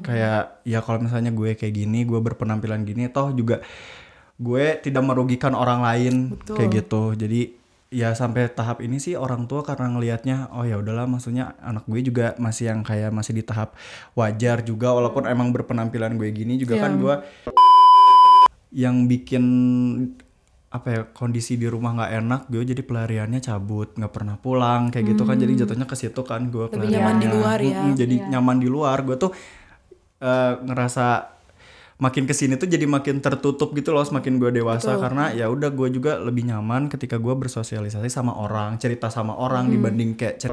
Kayak ya kalau misalnya gue kayak gini, gue berpenampilan gini, toh juga gue tidak merugikan orang lain. Betul. Kayak gitu. Jadi ya sampai tahap ini sih orang tua karena ngelihatnya oh ya udahlah, maksudnya anak gue juga masih yang kayak masih di tahap wajar juga, walaupun emang berpenampilan gue gini juga kan gue yang bikin apa ya, kondisi di rumah nggak enak, gue jadi pelariannya cabut, nggak pernah pulang kayak gitu kan, jadi jatuhnya ke situ kan gue lebih nyaman di luar ya. Jadi nyaman di luar, gue tuh ngerasa makin kesini tuh jadi makin tertutup gitu loh semakin gue dewasa. Karena ya udah gue juga lebih nyaman ketika gue bersosialisasi sama orang, cerita sama orang dibanding kayak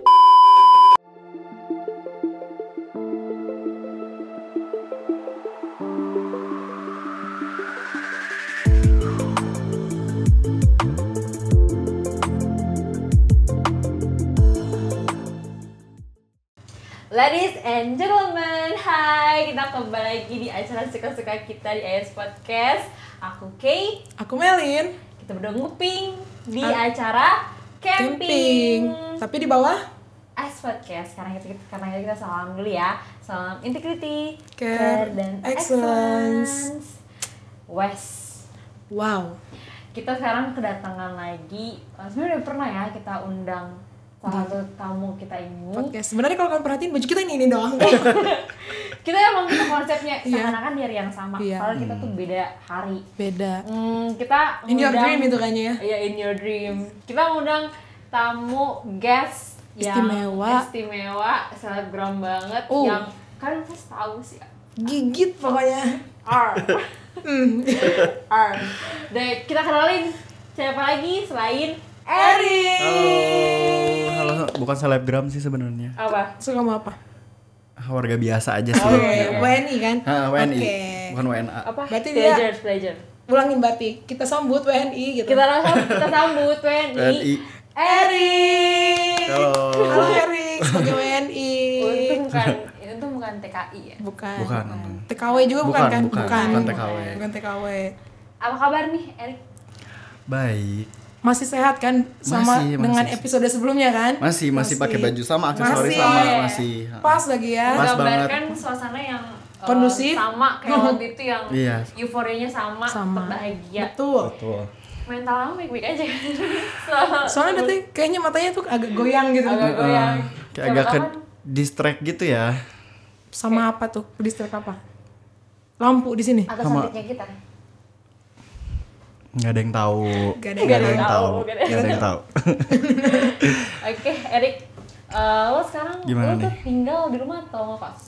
Ladies and gentlemen, hai, kita kembali lagi di acara suka-suka kita di AS Podcast. Aku Kay, Aku Melin. kita berdua nguping di acara camping. Tapi di bawah AS Podcast. Karena kita salam dulu ya. Salam integrity, Care, dan excellence. Wow. Kita sekarang kedatangan lagi. Sebenarnya udah pernah ya kita undang salah satu tamu kita ini. Podcast. Sebenarnya kalau kalian perhatiin baju kita ini doang. Kita emang kita konsepnya seakan-akan di hari yang sama. Iya. Padahal kita tuh beda hari. Beda. Kita In your ngundang- dream itu kayaknya ya. Iya, in your dream. Kita ngundang tamu guest yang istimewa, selebgram banget, yang kalian pasti tahu sih. Gigit pokoknya. Dan kita kenalin siapa lagi selain Erik. halo, bukan selebgram sih sebenarnya, apa? Suka mau apa? warga biasa aja sih. WNI kan? WNI, Oke. bukan WNA. Apa? Berarti dia Pleasure. ulangin berarti. Kita sambut WNI gitu. Kita sambut WNI. Erik. Halo. Erik sebagai WNI. Itu bukan TKI ya? Bukan. Bukan. TKW juga bukan kan? Bukan TKW. Bukan TKW. Apa kabar nih, Erik? Baik. Masih sehat kan sama Masih. dengan episode sebelumnya kan? Masih pakai baju sama, aksesoris Masih. sama, masih. Pas lagi ya. Pas Menggambarkan suasana yang kondusif. sama kayak waktu itu yang Iya. euforianya sama. Tetap bahagia. Betul. Mental kamu baik-baik aja. Soalnya nanti kayaknya matanya tuh agak goyang gitu. Agak goyang. Kayak agak ke distract gitu ya. Sama apa tuh? Distrik apa? Lampu di sini. Atau sakitnya kita. Nggak ada yang tahu. Gak ada Nggak ada yang yang tahu. Nggak Nggak ada yang tahu. Oke, Erik. Lo sekarang Gimana lo tuh nih? tinggal di rumah atau ngekos?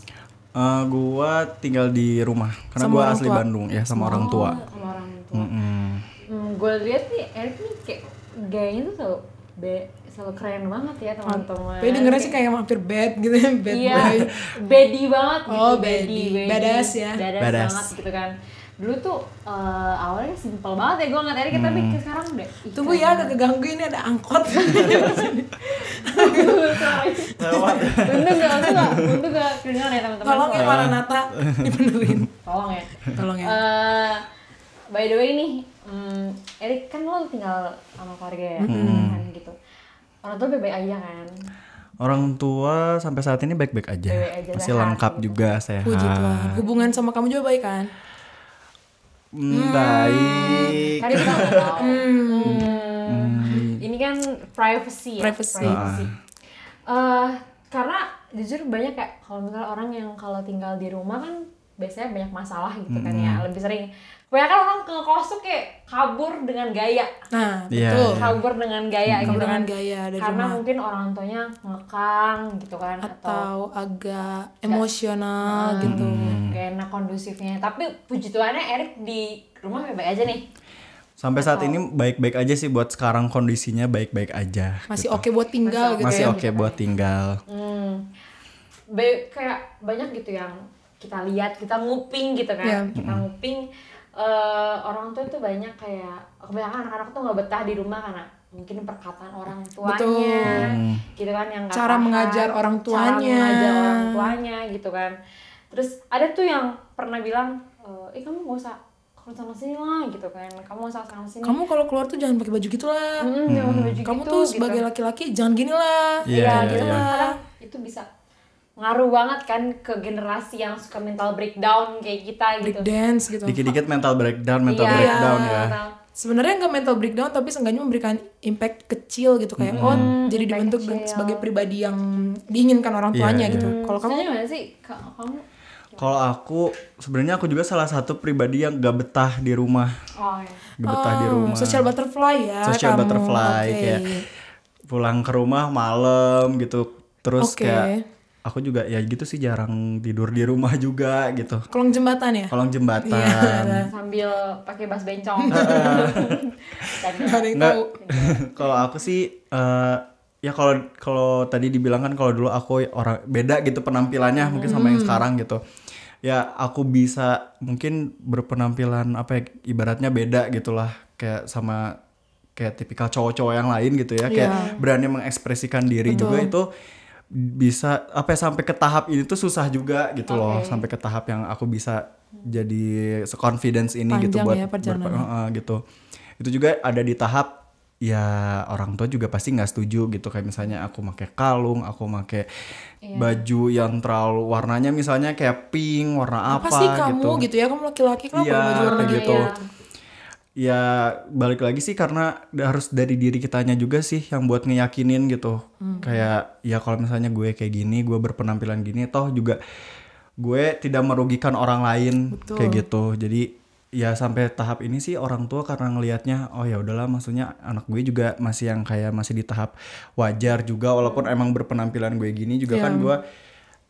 Gua tinggal di rumah karena Sama gua orang asli tua? Bandung ya, sama orang tua. Sama orang tua. Mm-mm. Gue lihat nih Erik nih kayak gayanya tuh selalu keren banget ya teman-teman. Tapi dengernya sih kayak hampir bad gitu ya. Bad iya, boy. baddie banget gitu. Oh, baddie. Badass ya. Badass Badass. banget gitu kan. Dulu tuh awalnya simpel banget ya gue ngeliat Erik, tapi sekarang udah Tunggu ya, agak keganggu ini ada angkot. Untung gak kedengeran ya teman-teman. Tolong ya Maranatha dibenerin. Tolong ya. By the way nih, Erik kan lo tinggal sama keluarga ya, kan gitu. Orang tua baik-baik aja kan? Orang tua sampai saat ini baik-baik aja. Baik-baik aja, Masih sehat lengkap gitu. juga, sehat. Puji Tuhan. Hubungan sama kamu juga baik kan? Baik. Kan kita nggak tahu. Ini kan privacy ya. Privacy. Karena jujur banyak kayak kalau misalnya orang yang kalau tinggal di rumah kan biasanya banyak masalah gitu kan ya, lebih sering. Kebanyakan orang ngekos tuh kayak kabur dengan gaya. Nah, Iya, betul. iya. Kabur dengan gaya gitu Dengan kan. gaya dari Karena rumah. mungkin orang tuanya ngekang gitu kan, Atau agak emosional gitu. gak enak kondusifnya. Tapi puji Tuhannya Erik di rumah baik-baik aik aja nih. Sampai saat ini baik-baik aja sih, buat sekarang kondisinya baik-baik aja. Masih oke buat tinggal gitu Masih ya. oke buat tinggal. Kayak banyak gitu yang kita lihat, kita nguping gitu kan. Iya. Kita nguping orang tua tuh banyak kayak kebanyakan anak-anak tuh nggak betah di rumah karena mungkin perkataan orang tuanya. Betul. Gitu kan yang nggak Cara tahan. mengajar orang tuanya. Cara mengajar orang tuanya gitu kan. Terus ada tuh yang pernah bilang, kamu gak usah sana sini lah gitu kan, kamu usah sana sini. Kamu kalau keluar tuh jangan pakai baju gitu lah. Jangan pakai baju Kamu gitu, tuh gitu. sebagai laki-laki jangan gini lah. Iya, Jangan iya, gitu iya. lah. Kadang itu bisa ngaruh banget kan ke generasi yang suka mental breakdown kayak kita gitu. Break dance gitu. Dikit-dikit mental breakdown ya. Sebenarnya nggak mental breakdown tapi seenggaknya memberikan impact kecil gitu kayak jadi dibentuk sebagai pribadi yang diinginkan orang tuanya gitu. Kalau kamu gimana sih? Kamu? Kalau aku sebenarnya aku juga salah satu pribadi yang gak betah di rumah. Oh iya. Gak betah di rumah. Social butterfly ya. Social kamu. butterfly kayak pulang ke rumah malam gitu. Terus kayak aku juga ya gitu sih jarang tidur di rumah juga gitu. Kolong jembatan ya? Kolong jembatan. Sambil pakai bas bencong. Nggak, kalau aku sih ya kalau tadi dibilang kan kalau dulu aku orang beda gitu penampilannya mungkin sama yang sekarang gitu. Ya aku bisa mungkin berpenampilan apa ya ibaratnya beda gitulah kayak sama kayak tipikal cowok-cowok yang lain gitu ya kayak berani mengekspresikan diri juga itu bisa apa ya, sampai ke tahap ini tuh susah juga gitu loh sampai ke tahap yang aku bisa jadi confidence ini panjang gitu buat ya, gitu itu juga ada di tahap ya orang tua juga pasti nggak setuju gitu kayak misalnya aku pakai kalung aku pakai baju yang terlalu warnanya misalnya kayak pink warna apa sih kamu gitu ya kamu laki-laki kenapa baju warna gitu ya balik lagi sih karena harus dari diri kitanya juga sih yang buat ngeyakinin gitu kayak ya kalau misalnya gue kayak gini gue berpenampilan gini toh juga gue tidak merugikan orang lain. Betul. Kayak gitu jadi ya sampai tahap ini sih orang tua karena ngelihatnya oh ya udahlah maksudnya anak gue juga masih yang kayak masih di tahap wajar juga walaupun emang berpenampilan gue gini juga kan gue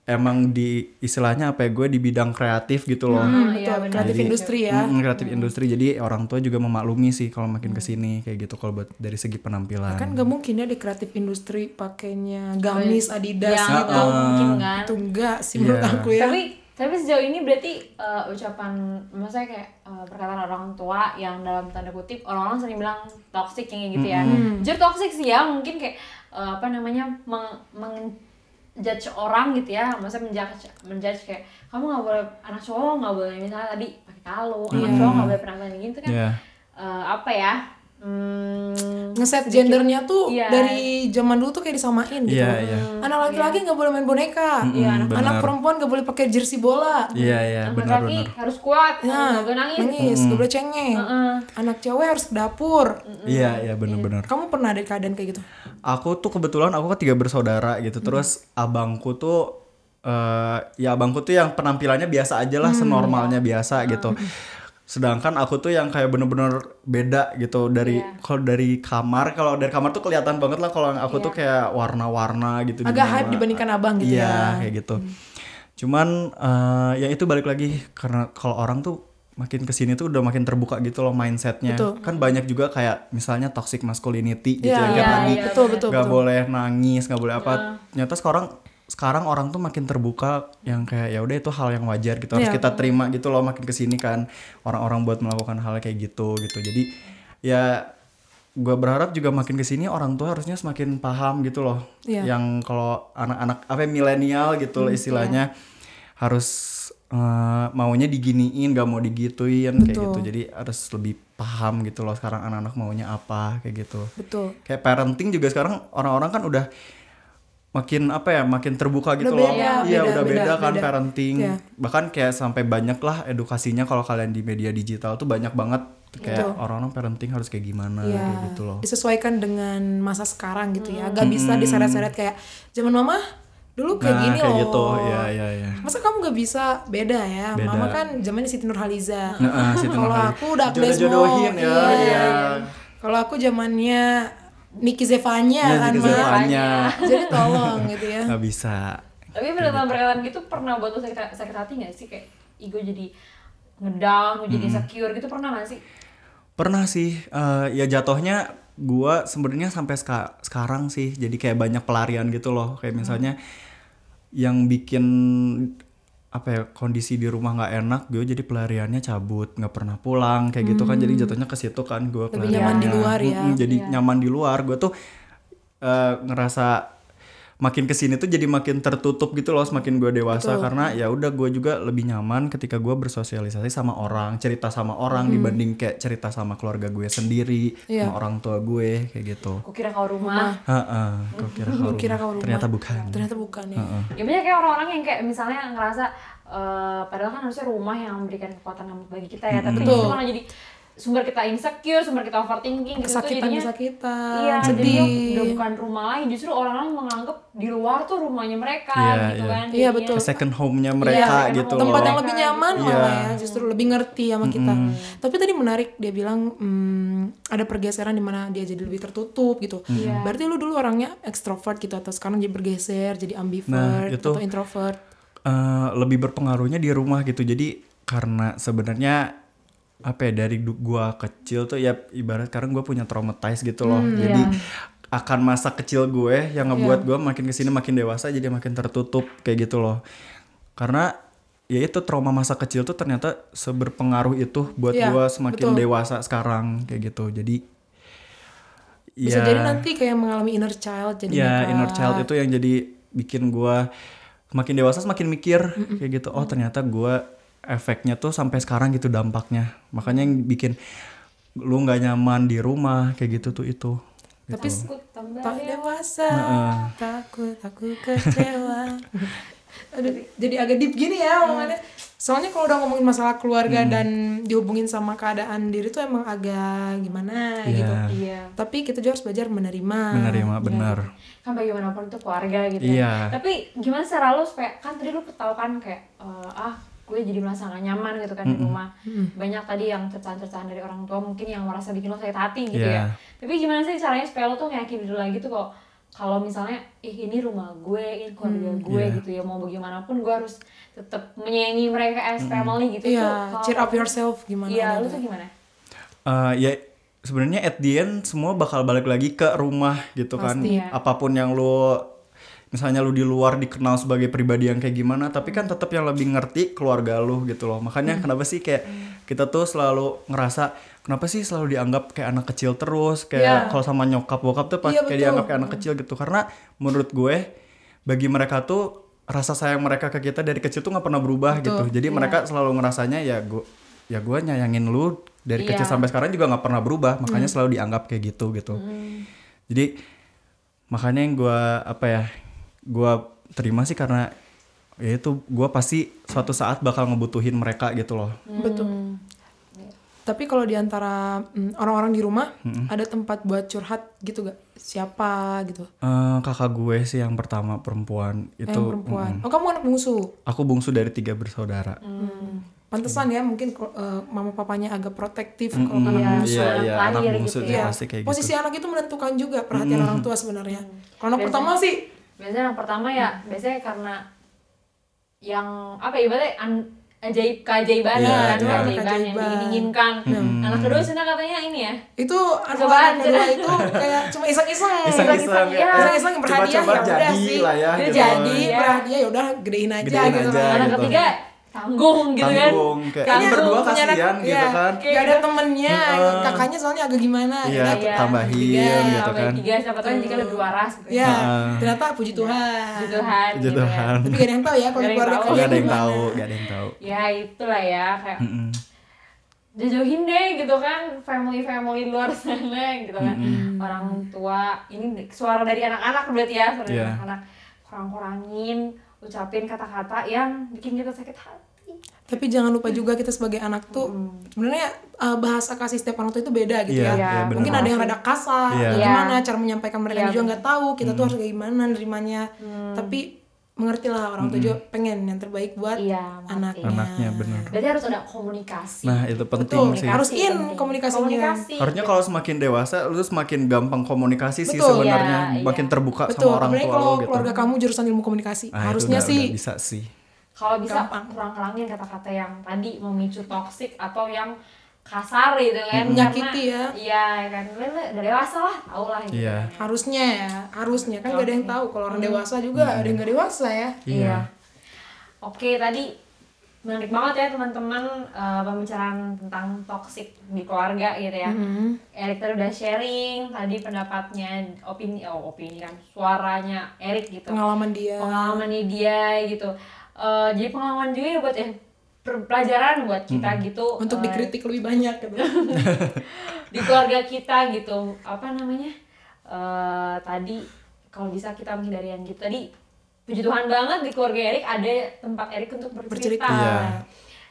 emang di istilahnya apa ya gue di bidang kreatif gitu loh. Betul, kreatif industri ya. Kreatif industri jadi orang tua juga memaklumi sih kalau makin kesini kayak gitu kalau buat dari segi penampilan. Kan gak mungkin ya di kreatif industri pakainya gamis Adidas gitu. Mungkin kan. Itu enggak sih menurut aku ya. Tapi sejauh ini berarti ucapan maksudnya kayak perkataan orang tua yang dalam tanda kutip orang-orang sering bilang toxic yang gitu ya. Jujur toxic sih ya mungkin kayak judge orang gitu ya, maksudnya menjudge kayak kamu nggak boleh anak cowok nggak boleh misalnya tadi pakai kalung, anak cowok nggak boleh penampilan gitu kan, apa ya? Ngeset gendernya tuh dari zaman dulu tuh kayak disamain gitu. Anak laki-laki nggak boleh main boneka, anak perempuan nggak boleh pakai jersey bola. Anak laki harus kuat, nggak boleh nangis, nggak boleh cengeng. Anak cewek harus ke dapur. Iya benar-benar. Kamu pernah ada keadaan kayak gitu? Aku tuh kebetulan aku kan 3 bersaudara gitu. Terus abangku tuh abangku tuh yang penampilannya biasa aja lah, senormalnya biasa gitu. Sedangkan aku tuh yang kayak bener-bener beda gitu dari kalau dari kamar tuh kelihatan banget lah kalau aku tuh kayak warna-warna gitu. Agak hype dibandingkan abang gitu ya. Iya kayak gitu. Cuman ya itu balik lagi karena kalau orang tuh makin kesini tuh udah makin terbuka gitu loh mindsetnya. Kan banyak juga kayak misalnya toxic masculinity gitu yang kayak tadi nggak boleh nangis nggak boleh apa. Nyata sekarang orang tuh makin terbuka yang kayak ya udah itu hal yang wajar gitu harus kita terima gitu loh makin kesini kan orang-orang buat melakukan hal kayak gitu. Jadi ya gue berharap juga makin kesini orang tua harusnya semakin paham gitu loh yang kalau anak-anak milenial gitu loh istilahnya harus maunya diginiin gak mau digituin kayak gitu jadi harus lebih paham gitu loh sekarang anak-anak maunya apa kayak gitu. Betul. Kayak parenting juga sekarang orang-orang kan udah makin terbuka gitu loh. Udah beda kan parenting. Bahkan kayak sampai banyak lah edukasinya kalau kalian di media digital tuh banyak banget kayak orang-orang parenting harus kayak gimana kayak gitu loh. Disesuaikan dengan masa sekarang gitu ya. Gak bisa diseret-seret kayak zaman mama dulu kayak gini kayak loh. Gitu. Iya. Masa kamu gak bisa beda ya? Beda. Mama kan zamannya Siti Nurhaliza. Kalau aku udah Agnes Mo. Kalau aku zamannya Niki Zevanya kan jadi tolong gitu ya. Gak bisa. Tapi perkataan gitu pernah buat lo sakit hati gak sih? Kayak ego jadi ngedown, jadi insecure gitu pernah gak sih? Pernah sih. Ya jatuhnya gue sebenarnya sampai sekarang sih jadi kayak banyak pelarian gitu loh. Kayak misalnya yang bikin kondisi di rumah nggak enak gue jadi pelariannya cabut nggak pernah pulang kayak gitu kan jadi jatuhnya ke situ kan gue lebih nyaman di luar ya jadi nyaman di luar gue tuh ngerasa makin kesini tuh jadi makin tertutup gitu loh semakin gue dewasa. Karena ya udah gue juga lebih nyaman ketika gue bersosialisasi sama orang, cerita sama orang dibanding kayak cerita sama keluarga gue sendiri, sama orang tua gue kayak gitu. Gue kira kau rumah. Gue kira kau rumah. Ternyata bukan ya. Ya banyak kayak orang-orang yang kayak misalnya ngerasa padahal kan harusnya rumah yang memberikan kekuatan bagi kita ya, tapi itu malah jadi sumber kita insecure, sumber kita overthinking gitu, jadinya kesakitan, jadi udah bukan rumah lagi, justru orang-orang menganggap di luar tuh rumahnya mereka gitu kan. Iya betul. Second home-nya mereka gitu. Tempat yang lebih nyaman malah ya, justru lebih ngerti sama kita. Tapi tadi menarik dia bilang ada pergeseran di mana dia jadi lebih tertutup gitu. Berarti lu dulu orangnya ekstrovert gitu atau sekarang jadi bergeser jadi ambivert atau introvert? Lebih berpengaruhnya di rumah gitu. Jadi karena sebenarnya apa ya, dari gua kecil tuh ya ibarat sekarang gue punya traumatized gitu loh. Jadi akan masa kecil gue yang ngebuat gue makin kesini makin dewasa jadi makin tertutup kayak gitu loh. Karena ya itu trauma masa kecil tuh ternyata seberpengaruh itu buat gue semakin dewasa sekarang kayak gitu. Jadi bisa jadi nanti kayak mengalami inner child jadi inner child itu yang jadi bikin gue semakin dewasa semakin mikir kayak gitu. Oh ternyata gue efeknya tuh sampai sekarang gitu dampaknya. Makanya yang bikin lu nggak nyaman di rumah kayak gitu tuh itu. Tapi tak dewasa, takut aku kecewa. Aduh, jadi agak deep gini ya omongannya. Soalnya kalau udah ngomongin masalah keluarga dan dihubungin sama keadaan diri tuh emang agak gimana gitu. Tapi kita juga harus belajar menerima. Benar. Kan bagaimanapun itu keluarga gitu ya. Tapi gimana cara lu supaya, kan tadi lu tau kan kayak gue jadi merasa gak nyaman gitu kan di rumah. Banyak tadi yang cercaan-cercaan dari orang tua mungkin yang merasa bikin lo sakit hati gitu ya. Tapi gimana sih caranya supaya lo tuh yakin diri lagi tuh kok kalau misalnya ini rumah gue, ini keluarga gue gitu ya, mau bagaimanapun gue harus tetap menyayangi mereka as family gitu. Cheer up yourself gimana? Iya, lu tuh gimana? Ya sebenarnya at the end semua bakal balik lagi ke rumah gitu. Pasti, kan. Apapun yang lu misalnya lu di luar dikenal sebagai pribadi yang kayak gimana, tapi kan tetap yang lebih ngerti keluarga lu gitu loh. Makanya kenapa sih kayak kita tuh selalu ngerasa kenapa sih selalu dianggap kayak anak kecil terus, kayak kalau sama nyokap bokap tuh kayak dianggap kayak anak kecil gitu. Karena menurut gue bagi mereka tuh rasa sayang mereka ke kita dari kecil tuh nggak pernah berubah gitu. Jadi mereka selalu ngerasanya ya gue nyayangin lu dari kecil sampai sekarang juga nggak pernah berubah. Makanya selalu dianggap kayak gitu. Jadi makanya yang gue terima sih karena ya itu gue pasti suatu saat bakal ngebutuhin mereka gitu loh. Betul. Tapi kalau diantara orang-orang di rumah ada tempat buat curhat gitu gak? Siapa gitu? Kakak gue sih yang pertama perempuan itu. Yang perempuan. Oh kamu anak bungsu? Aku bungsu dari 3 bersaudara. Pantesan ya mungkin mama papanya agak protektif kalau anak bungsu. Iya, anak bungsu gitu, pasti kayak posisi gitu. anak itu menentukan juga perhatian orang tua sebenarnya. Kalau anak pertama sih biasanya yang pertama biasanya karena yang ibaratnya keajaiban yang diinginkan. Anak kedua sebenarnya katanya ini ya. Itu anak kedua itu kayak cuma iseng-iseng berhadiah ya udah sih. Jadi berhadiah ya udah gedein aja gitu. Anak ketiga tanggung gitu kan. Kayaknya berdua kasihan gitu kan. Gak ada temennya, kakaknya soalnya agak gimana. Tambahin gitu kan. 3 siapa tahu jika lebih waras gitu. Ya, ternyata puji Tuhan. Puji Tuhan. Tapi gak ada yang tahu ya kalau keluarga kalian. Gak ada yang tahu. Ya itulah ya kayak jauhin deh gitu kan family luar sana gitu kan. Orang tua ini suara dari anak-anak berarti ya, suara dari anak-anak kurang-kurangin ucapin kata-kata yang bikin kita sakit hati. Tapi jangan lupa juga kita sebagai anak tuh sebenarnya bahasa kasih setiap orang tua itu beda gitu ya. Mungkin ada yang rada kasar, gimana cara menyampaikan mereka juga nggak tahu. Kita tuh harus kayak gimana nerimanya. Tapi mengertilah orang tua juga pengen yang terbaik buat anaknya. Benar. Berarti harus ada komunikasi. Nah itu penting sih. Harus komunikasinya. Harusnya kalau semakin dewasa lu semakin gampang komunikasi sih sebenarnya, makin terbuka sama orang tua lu gitu. Kalau keluarga kamu jurusan ilmu komunikasi, harusnya sih bisa sih. Kalau bisa kurang-kurangin kata-kata yang tadi memicu toksik atau yang kasar gitu kan, menyakiti ya. Iya kan, udah dewasa lah, tau lah gitu. Iya. Harusnya kan gak ada yang tahu kalau orang dewasa juga ada yang gak dewasa ya. Iya. Oke, tadi menarik banget ya teman-teman pembicaraan tentang toxic di keluarga gitu ya. Erik tadi udah sharing tadi pendapatnya, opini kan, suaranya Erik gitu. Pengalamannya dia gitu. Jadi pengalaman juga ya buat pelajaran buat kita gitu. Untuk dikritik lebih banyak gitu. Di keluarga kita gitu. Apa namanya? Tadi kalau bisa kita menghindari yang gitu. Tadi puji Tuhan banget di keluarga Erik ada tempat Erik untuk bercerita.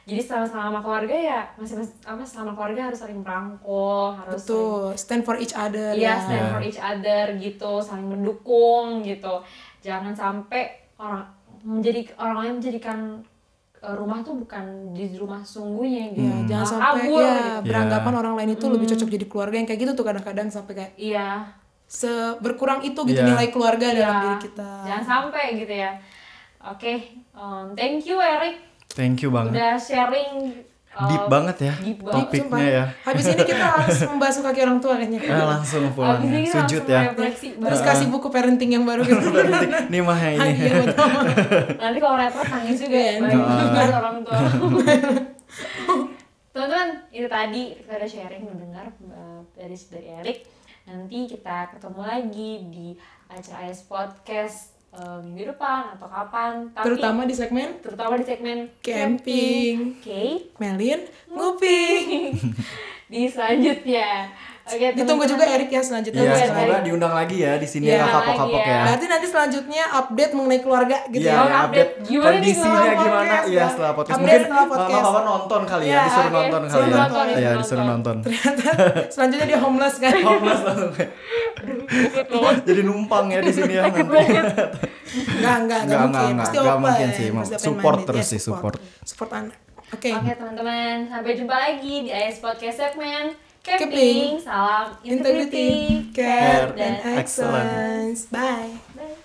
Jadi selama keluarga ya selama keluarga harus saling merangkul, harus stand for each other. Iya, stand for each other gitu, saling mendukung gitu. Jangan sampai orang lain menjadikan rumah tuh bukan di rumah sungguhnya gitu. Jangan sampai beranggapan orang lain itu lebih cocok jadi keluarga, yang kayak gitu tuh kadang-kadang sampai kayak berkurang itu gitu nilai keluarga dalam diri kita. Jangan sampai gitu ya. Oke, thank you Erik. Thank you banget. Udah sharing deep banget ya topiknya ya. Habis ini kita harus membasuh kaki orang tua kayaknya. Langsung pulang sujud ya. Terus kasih buku parenting yang baru gitu. Nih mah ini. Nanti kalau repot nangis juga ya. Orang tua. Teman-teman, itu tadi kita udah sharing mendengar dari Erik. Nanti kita ketemu lagi di acara AS Podcast minggu depan atau kapan. Tapi terutama di segmen camping. Melin nguping. Di selanjutnya. Oke, ditunggu juga Erik ya selanjutnya. Iya, semoga diundang lagi ya di sini kapok-kapok ya. Berarti nanti selanjutnya update mengenai keluarga gitu ya. Iya, update kondisinya gimana? Iya, setelah podcast. Mungkin Mama nonton kali ya, disuruh nonton kali ya. Iya, disuruh nonton. Ternyata selanjutnya dia homeless kan. Homeless langsung kayak. Jadi numpang ya di sini ya. Enggak mungkin. Pasti mungkin sih. Support terus sih, support anak. Oke, teman-teman, sampai jumpa lagi di AS Podcast segmen Camping. Salam integrity, care, dan excellence. Bye.